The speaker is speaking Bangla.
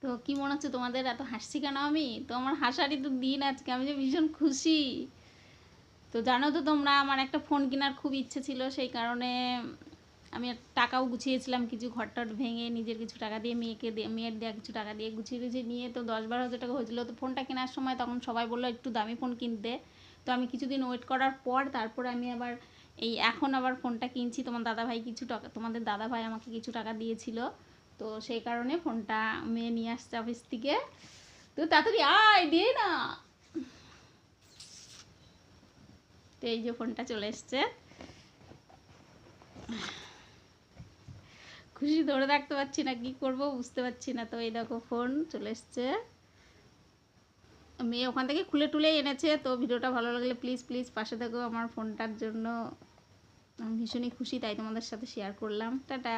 তো কি মনে হচ্ছে তোমাদের এত হাসছি কেন? আমি তো আমার হাসারই তো দিন আজকে, আমি যে ভীষণ খুশি। তো জানো তো তোমরা, আমার একটা ফোন কেনার খুব ইচ্ছে ছিল, সেই কারণে আমি টাকাও গুছিয়েছিলাম কিছু, ঘরটর ভেঙে নিজের কিছু টাকা দিয়ে, মেয়ের দেওয়া কিছু টাকা দিয়ে গুছিয়ে গুছিয়ে নিয়ে তো 10-12 হাজার টাকা হয়েছিল। তো ফোনটা কেনার সময় তখন সবাই বললো একটু দামি ফোন কিনতে। তো আমি কিছুদিন ওয়েট করার পর তারপরে আমি আবার এখন আবার ফোনটা কিনছি। তোমাদের দাদাভাই আমাকে কিছু টাকা দিয়েছিল, তো সেই কারণে ফোনটা মেয়ে নিয়ে আসছে অফিস থেকে। তো তাড়াতাড়ি আয় দিয়ে না। তো এই যে ফোনটা চলে এসছে, খুশি ধরে রাখতে পারছি না, কি করব বুঝতে পারছি না। তো এই দেখো ফোন চলে এসছে, মেয়ে ওখান থেকে খুলে টুলে এনেছে। তো ভিডিওটা ভালো লাগলে প্লিজ প্লিজ পাশে থাকো আমার ফোনটার জন্য, আমি ভীষণই খুশি, তাই তোমাদের সাথে শেয়ার করলাম। টাটা।